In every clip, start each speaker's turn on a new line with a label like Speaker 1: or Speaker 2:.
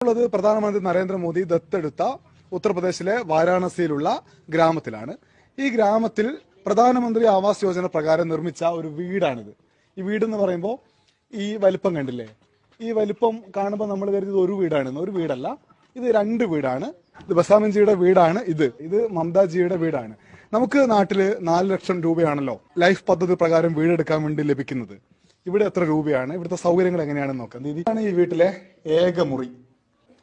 Speaker 1: ഉള്ളത് പ്രധാനമന്ത്രി നരേന്ദ്രമോദി ദത്തെടുത്ത ഉത്തർപ്രദേശിലെ വാരാണസിയിലുള്ള ഗ്രാമത്തിലാണ്. ഈ ഗ്രാമത്തിൽ പ്രധാനമന്ത്രി ആവാസ് യോജന പ്രകാരം നിർമ്മിച്ച ഒരു വീടാണിത്. ഈ വീടെന്ന് പറയുമ്പോൾ ഈ വലിപ്പം കണ്ടില്ലേ? ഈ വലിപ്പം കാണുമ്പോൾ നമ്മൾ കരുതിയത് ഒരു വീടാണെന്ന്. ഒരു വീടല്ല, ഇത് രണ്ട് വീടാണ്. ഇത് ബസാമൻജിയുടെ വീടാണ്. ഇത് മമതാജിയുടെ വീടാണ്. നമുക്ക് നാട്ടില് 4 ലക്ഷം രൂപയാണല്ലോ ലൈഫ് പദ്ധതി പ്രകാരം വീടെടുക്കാൻ വേണ്ടി ലഭിക്കുന്നത്. ഇവിടെ എത്ര രൂപയാണ്? ഇവിടുത്തെ സൗകര്യങ്ങൾ എങ്ങനെയാണെന്ന് നോക്കാം. ഇതാണ് ഈ വീട്ടിലെ ഏക മുറി.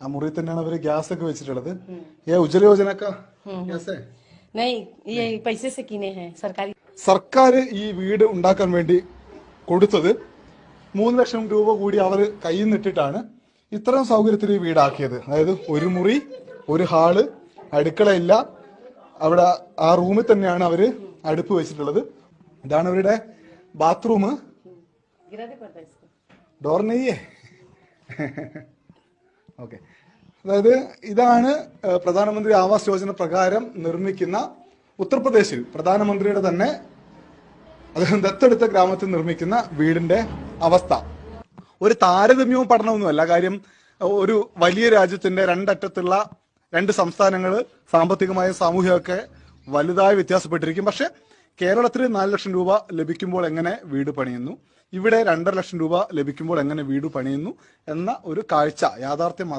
Speaker 1: ആ മുറി തന്നെയാണ് അവര് ഗ്യാസ് ഒക്കെ വെച്ചിട്ടുള്ളത്. ഉജ്ജ്വല യോജന സർക്കാർ ഈ വീട് ഉണ്ടാക്കാൻ വേണ്ടി കൊടുത്തത് 3 ലക്ഷം രൂപ കൂടി അവർ കയ്യിൽ നിന്നിട്ടാണ് ഇത്തരം സൗകര്യത്തിൽ ഈ വീടാക്കിയത്. അതായത് ഒരു മുറി, ഒരു ഹാള്, അടുക്കളയില്ല. അവിടെ ആ റൂമിൽ തന്നെയാണ് അവര് അടുപ്പ് വെച്ചിട്ടുള്ളത്. ഇതാണ് അവരുടെ ബാത്റൂം. Door നെയ്യേ okay. അതായത് ഇതാണ് പ്രധാനമന്ത്രി ആവാസ് യോജന പ്രകാരം നിർമ്മിക്കുന്ന ഉത്തർപ്രദേശിൽ പ്രധാനമന്ത്രിയുടെ തന്നെ അദ്ദേഹം ദത്തെടുത്ത ഗ്രാമത്തിൽ നിർമ്മിക്കുന്ന വീടിന്റെ അവസ്ഥ. ഒരു താരതമ്യവും പഠനമൊന്നുമല്ല. കാര്യം ഒരു വലിയ രാജ്യത്തിന്റെ രണ്ടറ്റത്തുള്ള 2 സംസ്ഥാനങ്ങൾ സാമ്പത്തികമായും സാമൂഹികമൊക്കെ വലുതായി വ്യത്യാസപ്പെട്ടിരിക്കും. പക്ഷെ കേരളത്തിൽ 4 ലക്ഷം രൂപ ലഭിക്കുമ്പോൾ എങ്ങനെ വീട് പണിയുന്നു, ഇവിടെ 2.5 ലക്ഷം രൂപ ലഭിക്കുമ്പോൾ എങ്ങനെ വീട് പണിയുന്നു എന്ന ഒരു കാഴ്ച യാഥാർത്ഥ്യം മാത്രം